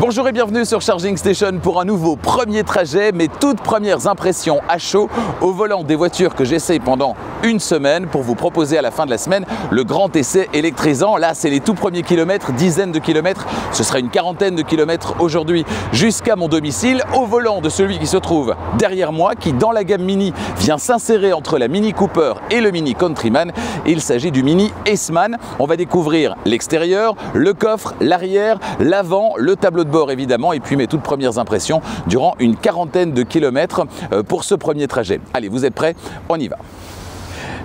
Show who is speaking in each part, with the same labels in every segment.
Speaker 1: Bonjour et bienvenue sur Charging Station pour un nouveau premier trajet, mes toutes premières impressions à chaud au volant des voitures que j'essaye pendant une semaine pour vous proposer à la fin de la semaine le grand essai électrisant. Là, c'est les tout premiers kilomètres, dizaines de kilomètres, ce sera une quarantaine de kilomètres aujourd'hui jusqu'à mon domicile au volant de celui qui se trouve derrière moi, qui dans la gamme Mini vient s'insérer entre la Mini Cooper et le Mini Countryman. Il s'agit du Mini S-Man. On va découvrir l'extérieur, le coffre, l'arrière, l'avant, le tableau de bord évidemment et puis mes toutes premières impressions durant une quarantaine de kilomètres pour ce premier trajet. Allez, vous êtes prêts? On y va.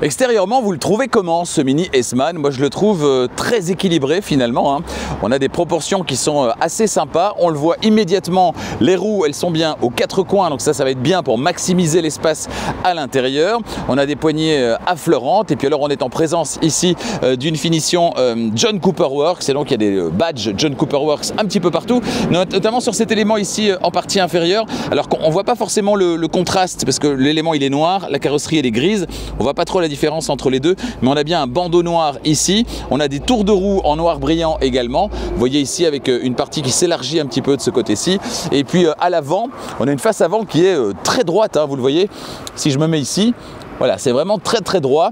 Speaker 1: Extérieurement, vous le trouvez comment ce Mini S-Man? Moi je le trouve très équilibré finalement, hein. On a des proportions qui sont assez sympas, on le voit immédiatement, les roues elles sont bien aux quatre coins, donc ça va être bien pour maximiser l'espace à l'intérieur. On a des poignées affleurantes et puis alors on est en présence ici d'une finition John Cooper Works, et donc il y a des badges John Cooper Works un petit peu partout, notamment sur cet élément ici en partie inférieure, alors qu'on ne voit pas forcément le contraste parce que l'élément il est noir, la carrosserie elle est grise, on voit pas trop la différence entre les deux, mais on a bien un bandeau noir ici, on a des tours de roue en noir brillant également, vous voyez ici avec une partie qui s'élargit un petit peu de ce côté-ci, et puis à l'avant, on a une face avant qui est très droite, hein, vous le voyez, si je me mets ici, voilà, c'est vraiment très droit,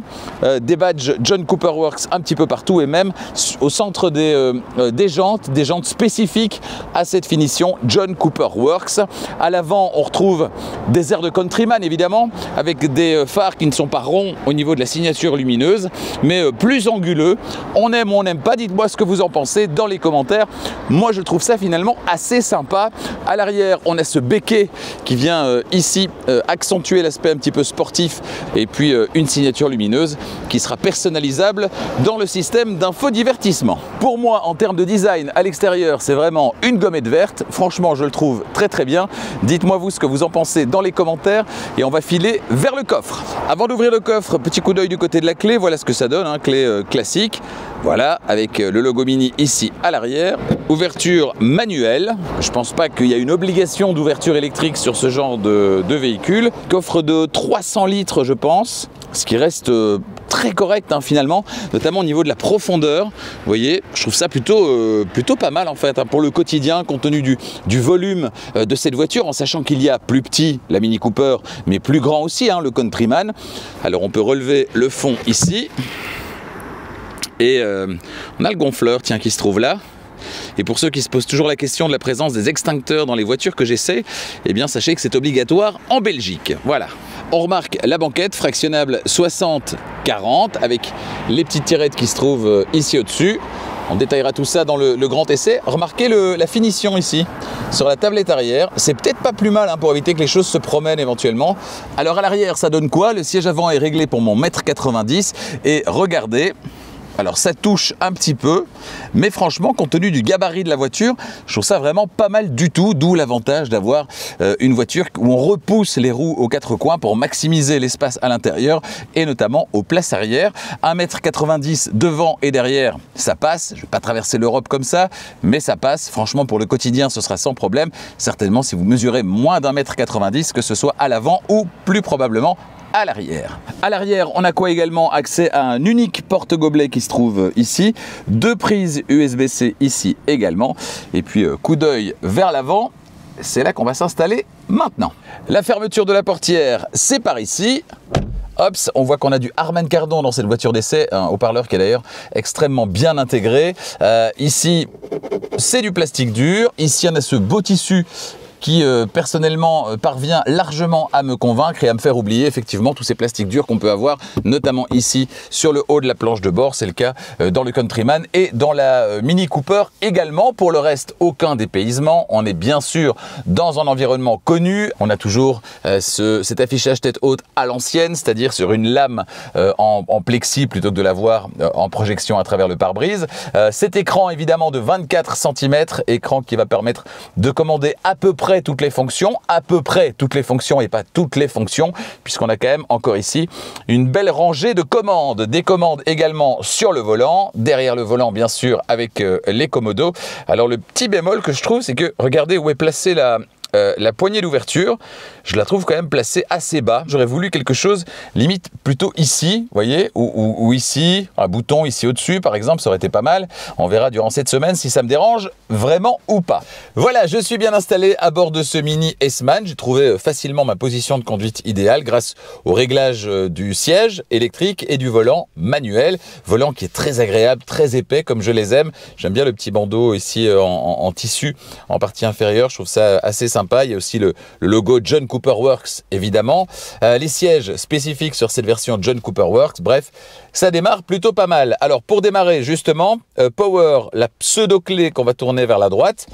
Speaker 1: des badges John Cooper Works un petit peu partout et même au centre des jantes spécifiques à cette finition John Cooper Works. À l'avant, on retrouve des airs de Countryman évidemment, avec des phares qui ne sont pas ronds au niveau de la signature lumineuse, mais plus anguleux. On aime ou on n'aime pas, dites-moi ce que vous en pensez dans les commentaires. Moi, je trouve ça finalement assez sympa. À l'arrière, on a ce béquet qui vient ici accentuer l'aspect un petit peu sportif, et puis une signature lumineuse qui sera personnalisable dans le système d'infodivertissement. Pour moi, en termes de design à l'extérieur, c'est vraiment une gommette verte. Franchement, je le trouve très bien. Dites-moi vous ce que vous en pensez dans les commentaires et on va filer vers le coffre. Avant d'ouvrir le coffre, petit coup d'œil du côté de la clé. Voilà ce que ça donne, hein, clé classique. Voilà, avec le logo Mini ici à l'arrière. Ouverture manuelle. Je pense pas qu'il y a une obligation d'ouverture électrique sur ce genre de véhicule. Coffre de 300 litres, je pense, ce qui reste très correct hein, finalement, notamment au niveau de la profondeur. Vous voyez, je trouve ça plutôt pas mal en fait hein, pour le quotidien, compte tenu du volume de cette voiture, en sachant qu'il y a plus petit, la Mini Cooper, mais plus grand aussi, hein, le Countryman. Alors on peut relever le fond ici. Et on a le gonfleur, tiens, qui se trouve là. Et pour ceux qui se posent toujours la question de la présence des extincteurs dans les voitures que j'essaie, eh bien sachez que c'est obligatoire en Belgique. Voilà. On remarque la banquette fractionnable 60-40 avec les petites tirettes qui se trouvent ici au-dessus. On détaillera tout ça dans le grand essai. Remarquez la finition ici, sur la tablette arrière. C'est peut-être pas plus mal hein, pour éviter que les choses se promènent éventuellement. Alors à l'arrière, ça donne quoi? Le siège avant est réglé pour mon 1,90 m. Et regardez, alors ça touche un petit peu, mais franchement, compte tenu du gabarit de la voiture, je trouve ça vraiment pas mal du tout, d'où l'avantage d'avoir une voiture où on repousse les roues aux quatre coins pour maximiser l'espace à l'intérieur et notamment aux places arrière. 1,90 m devant et derrière, ça passe. Je ne vais pas traverser l'Europe comme ça, mais ça passe. Franchement, pour le quotidien, ce sera sans problème. Certainement, si vous mesurez moins d'1,90 m, que ce soit à l'avant ou plus probablement à l'arrière. À l'arrière, on a quoi également? Accès à un unique porte-gobelet qui se trouve ici, deux prises USB-C ici également, et puis coup d'œil vers l'avant, c'est là qu'on va s'installer maintenant. La fermeture de la portière, c'est par ici. Hop, on voit qu'on a du Harman Kardon dans cette voiture d'essai, un haut-parleur qui est d'ailleurs extrêmement bien intégré. Ici, c'est du plastique dur. Ici, on a ce beau tissu qui personnellement parvient largement à me convaincre et à me faire oublier effectivement tous ces plastiques durs qu'on peut avoir, notamment ici sur le haut de la planche de bord. C'est le cas dans le Countryman et dans la Mini Cooper également. Pour le reste, aucun dépaysement. On est bien sûr dans un environnement connu. On a toujours cet affichage tête haute à l'ancienne, c'est-à-dire sur une lame en plexi plutôt que de l'avoir en projection à travers le pare-brise. Cet écran évidemment de 24 cm, écran qui va permettre de commander à peu près toutes les fonctions, et pas toutes les fonctions, puisqu'on a quand même encore ici une belle rangée de commandes, des commandes également sur le volant, derrière le volant bien sûr avec les commodos. Alors le petit bémol que je trouve, c'est que regardez où est placée la poignée d'ouverture, je la trouve quand même placée assez bas. J'aurais voulu quelque chose limite plutôt ici, vous voyez, ou ici, un bouton ici au-dessus par exemple, ça aurait été pas mal. On verra durant cette semaine si ça me dérange vraiment ou pas. Voilà, je suis bien installé à bord de ce Mini S-Man. J'ai trouvé facilement ma position de conduite idéale grâce au réglage du siège électrique et du volant manuel. Volant qui est très agréable, très épais comme je les aime. J'aime bien le petit bandeau ici en tissu en partie inférieure, je trouve ça assez sympa. Il y a aussi le logo John Cooper Works, évidemment. Les sièges spécifiques sur cette version John Cooper Works. Bref, ça démarre plutôt pas mal. Alors, pour démarrer, justement, Power, la pseudo-clé qu'on va tourner vers la droite.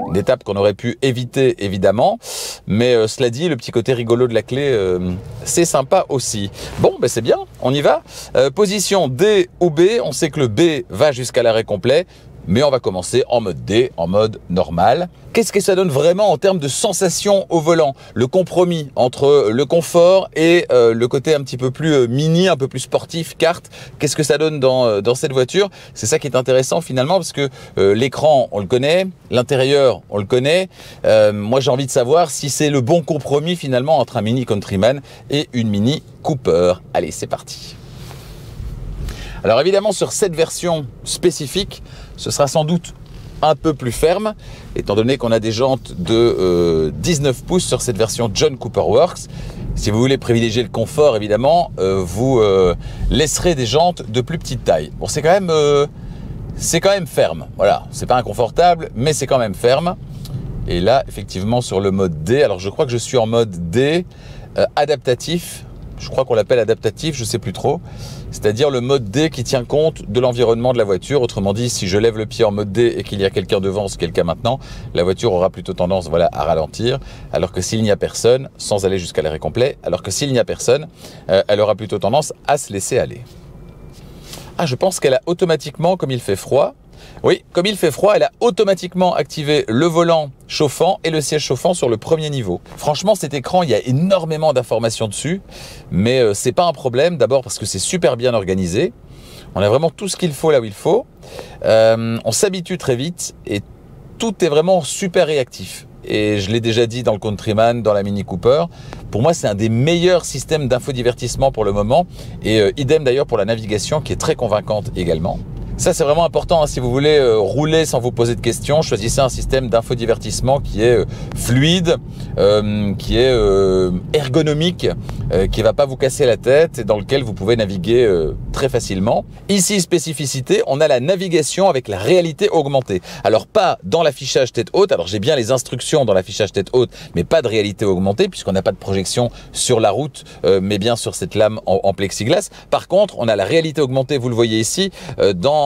Speaker 1: Une étape qu'on aurait pu éviter, évidemment. Mais cela dit, le petit côté rigolo de la clé, c'est sympa aussi. Bon, ben c'est bien, on y va. Position D ou B. On sait que le B va jusqu'à l'arrêt complet. Mais on va commencer en mode D, en mode normal. Qu'est-ce que ça donne vraiment en termes de sensation au volant? Le compromis entre le confort et le côté un petit peu plus mini, un peu plus sportif, kart. Qu'est-ce que ça donne dans cette voiture? C'est ça qui est intéressant finalement parce que l'écran, on le connaît, l'intérieur, on le connaît. Moi, j'ai envie de savoir si c'est le bon compromis finalement entre un Mini Countryman et une Mini Cooper. Allez, c'est parti. Alors évidemment, sur cette version spécifique, ce sera sans doute un peu plus ferme, étant donné qu'on a des jantes de 19 pouces sur cette version John Cooper Works. Si vous voulez privilégier le confort, évidemment, vous laisserez des jantes de plus petite taille. Bon, c'est quand même ferme. Voilà, c'est pas inconfortable, mais c'est quand même ferme. Et là, effectivement, sur le mode D, alors je crois que je suis en mode D adaptatif. Je crois qu'on l'appelle adaptatif, je ne sais plus trop. C'est-à-dire le mode D qui tient compte de l'environnement de la voiture. Autrement dit, si je lève le pied en mode D et qu'il y a quelqu'un devant, ce qui est le cas maintenant, la voiture aura plutôt tendance à ralentir. Alors que s'il n'y a personne, sans aller jusqu'à l'arrêt complet, alors que s'il n'y a personne, elle aura plutôt tendance à se laisser aller. Ah, je pense qu'elle a automatiquement, comme il fait froid, oui, comme il fait froid, elle a automatiquement activé le volant chauffant et le siège chauffant sur le premier niveau. Franchement, cet écran, il y a énormément d'informations dessus, mais c'est pas un problème. D'abord parce que c'est super bien organisé. On a vraiment tout ce qu'il faut là où il faut. On s'habitue très vite et tout est vraiment super réactif. Et je l'ai déjà dit dans le Countryman, dans la Mini Cooper. Pour moi, c'est un des meilleurs systèmes d'infodivertissement pour le moment. Et idem d'ailleurs pour la navigation qui est très convaincante également. Ça, c'est vraiment important, hein. Si vous voulez rouler sans vous poser de questions, choisissez un système d'infodivertissement qui est fluide, qui est ergonomique, qui ne va pas vous casser la tête et dans lequel vous pouvez naviguer très facilement. Ici, spécificité, on a la navigation avec la réalité augmentée. Alors, pas dans l'affichage tête haute. Alors, j'ai bien les instructions dans l'affichage tête haute, mais pas de réalité augmentée puisqu'on n'a pas de projection sur la route, mais bien sur cette lame en plexiglas. Par contre, on a la réalité augmentée, vous le voyez ici, dans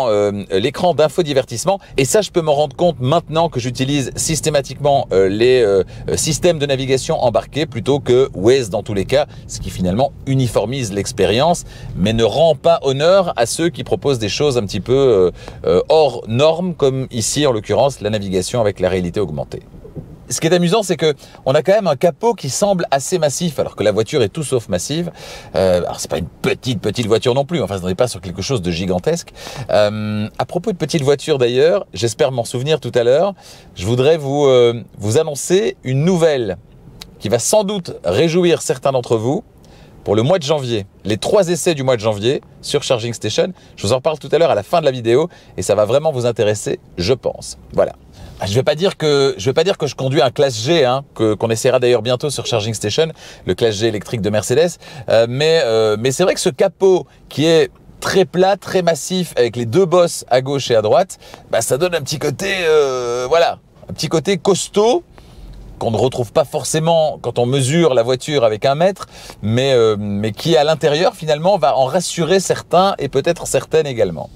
Speaker 1: l'écran d'infodivertissement. Et ça, je peux me rendre compte maintenant que j'utilise systématiquement les systèmes de navigation embarqués plutôt que Waze dans tous les cas, ce qui finalement uniformise l'expérience, mais ne rend pas honneur à ceux qui proposent des choses un petit peu hors normes, comme ici en l'occurrence la navigation avec la réalité augmentée. Ce qui est amusant, c'est que on a quand même un capot qui semble assez massif, alors que la voiture est tout sauf massive. Alors c'est pas une petite voiture non plus. Enfin, on n'est pas sur quelque chose de gigantesque. À propos de petite voiture d'ailleurs, j'espère m'en souvenir tout à l'heure. Je voudrais vous annoncer une nouvelle qui va sans doute réjouir certains d'entre vous. Pour le mois de janvier, les 3 essais du mois de janvier sur Charging Station. Je vous en reparle tout à l'heure à la fin de la vidéo et ça va vraiment vous intéresser, je pense. Voilà. Je vais pas dire que je conduis un Classe G, hein, qu'on essaiera d'ailleurs bientôt sur Charging Station, le Classe G électrique de Mercedes. Mais c'est vrai que ce capot qui est très plat, très massif, avec les 2 bosses à gauche et à droite, bah, ça donne un petit côté, voilà, un petit côté costaud, qu'on ne retrouve pas forcément quand on mesure la voiture avec 1 mètre, mais qui à l'intérieur finalement va en rassurer certains et peut-être certaines également.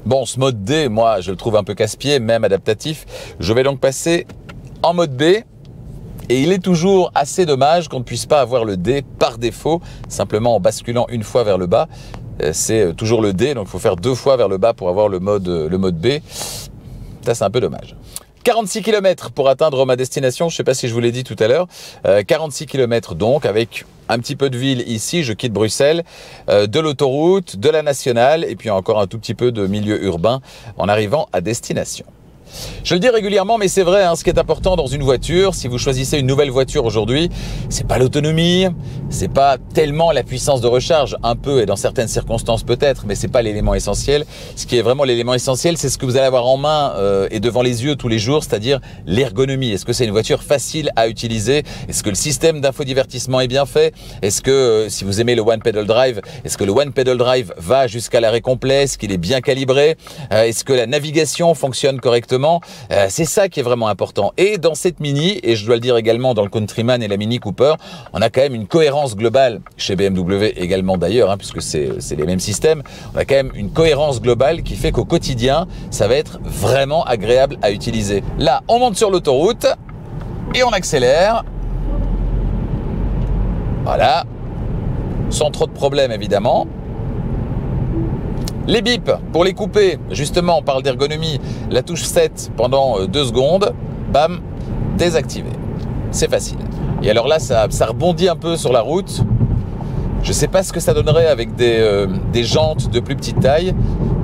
Speaker 1: Bon, ce mode D, moi je le trouve un peu casse-pied, même adaptatif. Je vais donc passer en mode B. Et il est toujours assez dommage qu'on ne puisse pas avoir le D par défaut, simplement en basculant une fois vers le bas. C'est toujours le D, donc il faut faire 2 fois vers le bas pour avoir le mode B. Ça, c'est un peu dommage. 46 km pour atteindre ma destination, je ne sais pas si je vous l'ai dit tout à l'heure. 46 km donc, avec un petit peu de ville ici, je quitte Bruxelles, de l'autoroute, de la nationale, et puis encore un tout petit peu de milieu urbain en arrivant à destination. Je le dis régulièrement, mais c'est vrai, hein, ce qui est important dans une voiture, si vous choisissez une nouvelle voiture aujourd'hui, c'est pas l'autonomie, c'est pas tellement la puissance de recharge, un peu et dans certaines circonstances peut-être, mais c'est pas l'élément essentiel. Ce qui est vraiment l'élément essentiel, c'est ce que vous allez avoir en main et devant les yeux tous les jours, c'est-à-dire l'ergonomie. Est-ce que c'est une voiture facile à utiliser? Est-ce que le système d'infodivertissement est bien fait? Est-ce que, si vous aimez le One Pedal Drive, est-ce que le One Pedal Drive va jusqu'à l'arrêt complet? Est-ce qu'il est bien calibré? Est-ce que la navigation fonctionne correctement? C'est ça qui est vraiment important. Et dans cette Mini, et je dois le dire également dans le Countryman et la Mini Cooper, on a quand même une cohérence globale, chez BMW également d'ailleurs, hein, puisque c'est les mêmes systèmes, on a quand même une cohérence globale qui fait qu'au quotidien, ça va être vraiment agréable à utiliser. Là, on monte sur l'autoroute et on accélère. Voilà. Sans trop de problèmes évidemment. Les bips, pour les couper, justement, on parle d'ergonomie, la touche 7 pendant 2 secondes, bam, désactivé. C'est facile. Et alors là, ça rebondit un peu sur la route. Je ne sais pas ce que ça donnerait avec des jantes de plus petite taille,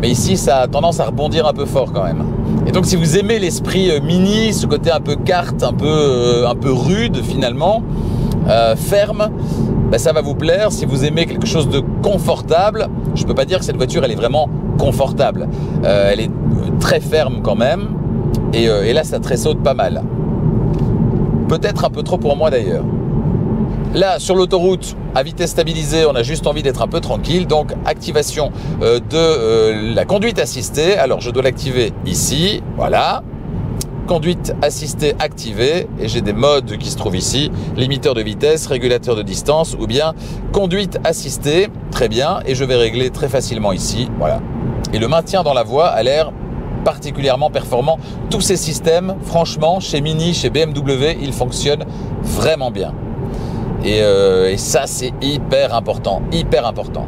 Speaker 1: mais ici, ça a tendance à rebondir un peu fort quand même. Et donc, si vous aimez l'esprit mini, ce côté un peu kart, un peu rude finalement, ferme, ben ça va vous plaire. Si vous aimez quelque chose de confortable, je ne peux pas dire que cette voiture elle est vraiment confortable, elle est très ferme quand même, et là ça tressaute pas mal, peut-être un peu trop pour moi d'ailleurs. Là sur l'autoroute à vitesse stabilisée, on a juste envie d'être un peu tranquille, donc activation de la conduite assistée. Alors je dois l'activer ici, voilà. Conduite assistée activée, et j'ai des modes qui se trouvent ici, limiteur de vitesse, régulateur de distance ou bien conduite assistée, très bien, et je vais régler très facilement ici, voilà. Et le maintien dans la voie a l'air particulièrement performant. Tous ces systèmes, franchement, chez Mini, chez BMW, ils fonctionnent vraiment bien. Et ça, c'est hyper important, hyper important.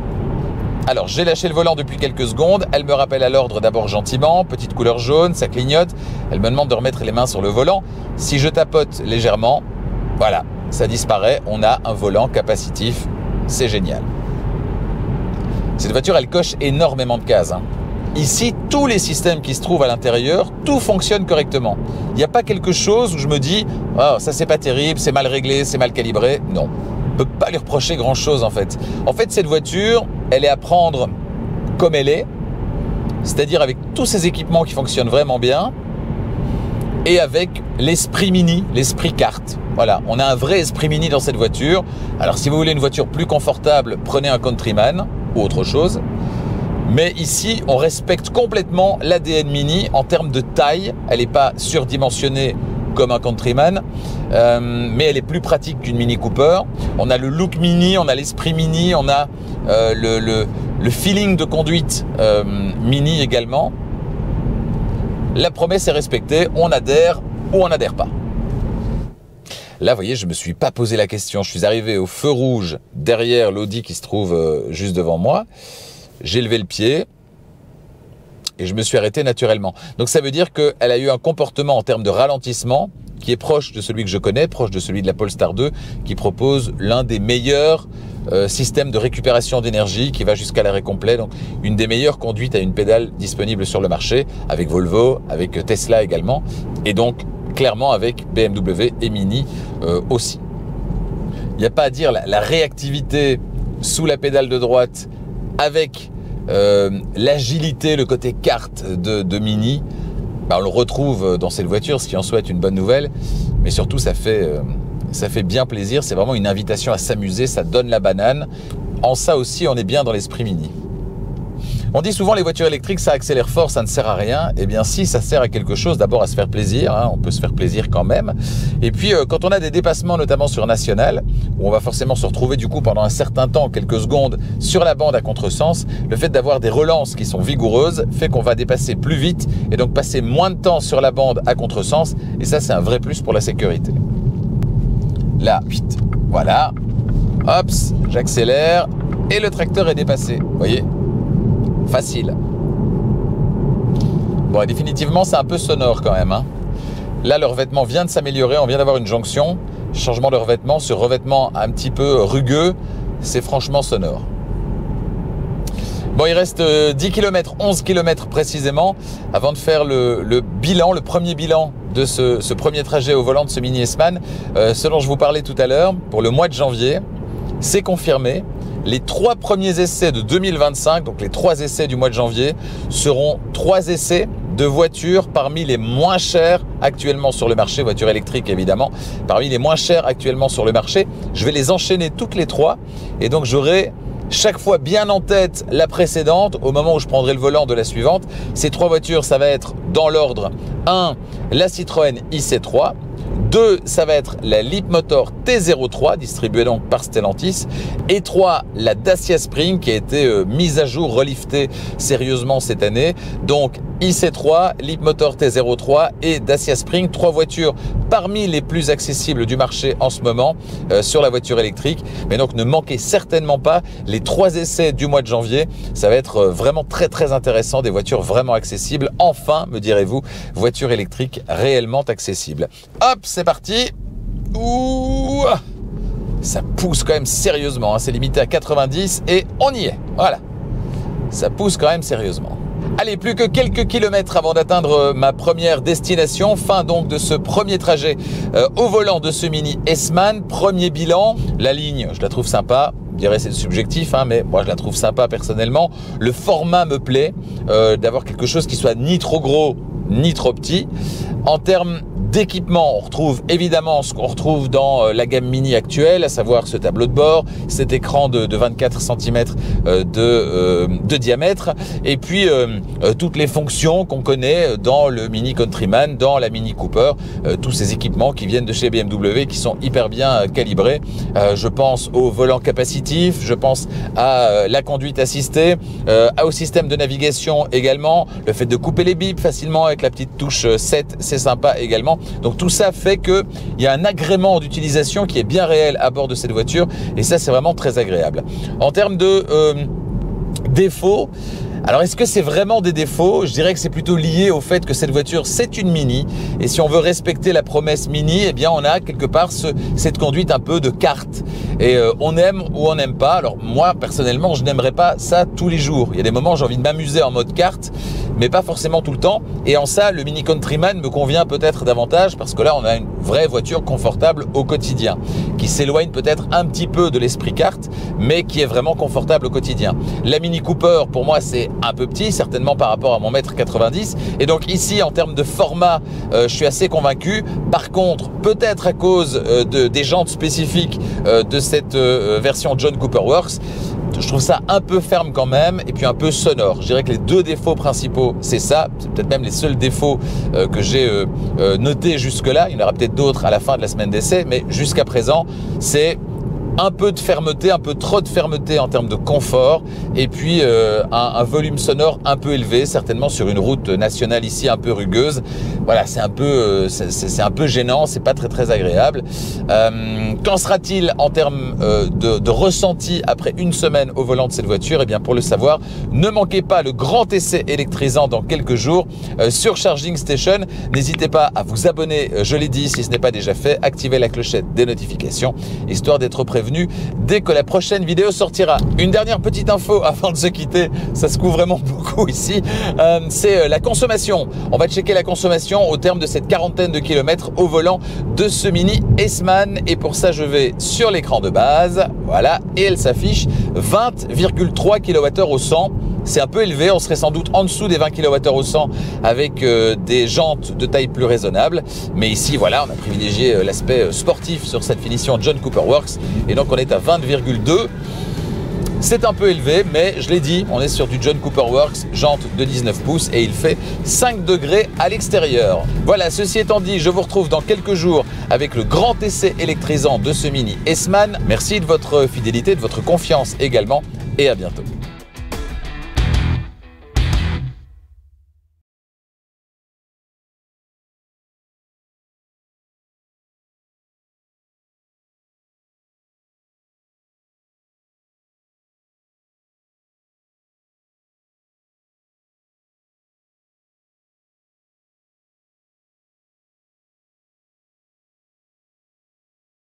Speaker 1: Alors, j'ai lâché le volant depuis quelques secondes. Elle me rappelle à l'ordre d'abord gentiment, petite couleur jaune, ça clignote. Elle me demande de remettre les mains sur le volant. Si je tapote légèrement, voilà, ça disparaît. On a un volant capacitif. C'est génial. Cette voiture, elle coche énormément de cases, hein. Ici, tous les systèmes qui se trouvent à l'intérieur, tout fonctionne correctement. Il n'y a pas quelque chose où je me dis « Oh, ça c'est pas terrible, c'est mal réglé, c'est mal calibré ». Non, on ne peut pas lui reprocher grand-chose en fait. En fait, cette voiture, elle est à prendre comme elle est, c'est-à-dire avec tous ces équipements qui fonctionnent vraiment bien, et avec l'esprit Mini, l'esprit kart. Voilà, on a un vrai esprit Mini dans cette voiture. Alors si vous voulez une voiture plus confortable, prenez un Countryman ou autre chose. Mais ici, on respecte complètement l'ADN Mini en termes de taille. Elle n'est pas surdimensionnée comme un Countryman, mais elle est plus pratique qu'une Mini Cooper. On a le look Mini, on a l'esprit Mini, on a le feeling de conduite Mini également. La promesse est respectée, on adhère ou on n'adhère pas. Là, vous voyez, je ne me suis pas posé la question. Je suis arrivé au feu rouge derrière l'Audi qui se trouve juste devant moi. J'ai levé le pied et je me suis arrêté naturellement. Donc ça veut dire qu'elle a eu un comportement en termes de ralentissement qui est proche de celui que je connais, proche de celui de la Polestar 2, qui propose l'un des meilleurs systèmes de récupération d'énergie qui va jusqu'à l'arrêt complet. Donc une des meilleures conduites à une pédale disponible sur le marché, avec Volvo, avec Tesla également, et donc clairement avec BMW et Mini aussi. Il n'y a pas à dire, la réactivité sous la pédale de droite, avec l'agilité, le côté kart de Mini, bah on le retrouve dans cette voiture, ce qui en soit est une bonne nouvelle, mais surtout ça fait bien plaisir, c'est vraiment une invitation à s'amuser, ça donne la banane. En ça aussi, on est bien dans l'esprit Mini. On dit souvent les voitures électriques, ça accélère fort, ça ne sert à rien. Eh bien si, ça sert à quelque chose, d'abord à se faire plaisir, hein, on peut se faire plaisir quand même. Et puis quand on a des dépassements, notamment sur National, où on va forcément se retrouver du coup pendant un certain temps, quelques secondes, sur la bande à contresens, le fait d'avoir des relances qui sont vigoureuses fait qu'on va dépasser plus vite et donc passer moins de temps sur la bande à contresens. Et ça, c'est un vrai plus pour la sécurité. Là, vite, voilà, hop, j'accélère et le tracteur est dépassé, vous voyez ? Facile. Bon, et définitivement, c'est un peu sonore quand même, hein. Là, le revêtement vient de s'améliorer. On vient d'avoir une jonction. Changement de revêtement. Ce revêtement un petit peu rugueux, c'est franchement sonore. Bon, il reste 10 km, 11 km précisément, avant de faire le bilan, le premier bilan de ce premier trajet au volant de ce Mini S-Man. Ce dont je vous parlais tout à l'heure, pour le mois de janvier, c'est confirmé. Les 3 premiers essais de 2025, donc les 3 essais du mois de janvier, seront 3 essais de voitures parmi les moins chères actuellement sur le marché, voitures électriques évidemment, parmi les moins chères actuellement sur le marché. Je vais les enchaîner toutes les 3 et donc j'aurai chaque fois bien en tête la précédente au moment où je prendrai le volant de la suivante. Ces 3 voitures, ça va être dans l'ordre 1, la Citroën IC3, 2, ça va être la Leapmotor T03, distribuée donc par Stellantis, et 3, la Dacia Spring qui a été mise à jour, reliftée sérieusement cette année. Donc IC3, Leapmotor T03 et Dacia Spring, 3 voitures parmi les plus accessibles du marché en ce moment sur la voiture électrique. Mais donc ne manquez certainement pas les 3 essais du mois de janvier. Ça va être vraiment très intéressant, des voitures vraiment accessibles. Enfin, me direz-vous, voitures électriques réellement accessibles. Hop, c'est parti. Ouh, ça pousse quand même sérieusement, hein. C'est limité à 90 et on y est. Voilà, ça pousse quand même sérieusement. Allez, plus que quelques kilomètres avant d'atteindre ma première destination. Fin donc de ce premier trajet au volant de ce Mini S-Man. Premier bilan, la ligne, je la trouve sympa. Je dirais c'est subjectif, hein, mais moi je la trouve sympa personnellement. Le format me plaît, d'avoir quelque chose qui soit ni trop gros ni trop petit. En termes d'équipement, on retrouve évidemment ce qu'on retrouve dans la gamme Mini actuelle, à savoir ce tableau de bord, cet écran de 24 cm de diamètre, et puis toutes les fonctions qu'on connaît dans le Mini Countryman, dans la Mini Cooper, tous ces équipements qui viennent de chez BMW, qui sont hyper bien calibrés. Je pense au volant capacitif, je pense à la conduite assistée, au système de navigation également, le fait de couper les bips facilement avec la petite touche 7, c'est sympa également. Donc tout ça fait qu'il y a un agrément d'utilisation qui est bien réel à bord de cette voiture et ça c'est vraiment très agréable. En termes de défauts, alors est-ce que c'est vraiment des défauts? Je dirais que c'est plutôt lié au fait que cette voiture c'est une Mini et si on veut respecter la promesse Mini, eh bien on a quelque part cette conduite un peu de kart et on aime ou on n'aime pas. Alors moi personnellement je n'aimerais pas ça tous les jours. Il y a des moments j'ai envie de m'amuser en mode kart mais pas forcément tout le temps et en ça le Mini Countryman me convient peut-être davantage parce que là on a une vraie voiture confortable au quotidien qui s'éloigne peut-être un petit peu de l'esprit kart mais qui est vraiment confortable au quotidien. La Mini Cooper pour moi c'est un peu petit, certainement par rapport à mon 1m90 m et donc ici en termes de format je suis assez convaincu. Par contre peut-être à cause des jantes spécifiques de cette version John Cooper Works, je trouve ça un peu ferme quand même et puis un peu sonore. Je dirais que les 2 défauts principaux c'est ça, c'est peut-être même les seuls défauts que j'ai notés jusque là. Il y en aura peut-être d'autres à la fin de la semaine d'essai mais jusqu'à présent c'est un peu de fermeté, un peu trop de fermeté en termes de confort et puis un volume sonore un peu élevé, certainement sur une route nationale ici un peu rugueuse. Voilà, c'est un peu gênant, c'est pas très agréable. Qu'en sera-t-il en termes de ressenti après une semaine au volant de cette voiture? Eh bien pour le savoir, ne manquez pas le grand essai électrisant dans quelques jours sur Charging Station. N'hésitez pas à vous abonner, je l'ai dit, si ce n'est pas déjà fait, activez la clochette des notifications, histoire d'être prévenu dès que la prochaine vidéo sortira. Une dernière petite info avant de se quitter, ça se couvre vraiment beaucoup ici, c'est la consommation. On va checker la consommation au terme de cette quarantaine de kilomètres au volant de ce Mini S-Man et pour ça je vais sur l'écran de base, voilà, et elle s'affiche 20,3 kWh au 100. C'est un peu élevé, on serait sans doute en dessous des 20 kWh au 100 avec des jantes de taille plus raisonnable. Mais ici, voilà, on a privilégié l'aspect sportif sur cette finition John Cooper Works. Et donc, on est à 20,2. C'est un peu élevé, mais je l'ai dit, on est sur du John Cooper Works, jante de 19 pouces et il fait 5 degrés à l'extérieur. Voilà, ceci étant dit, je vous retrouve dans quelques jours avec le grand essai électrisant de ce Mini S-Man. Merci de votre fidélité, de votre confiance également et à bientôt.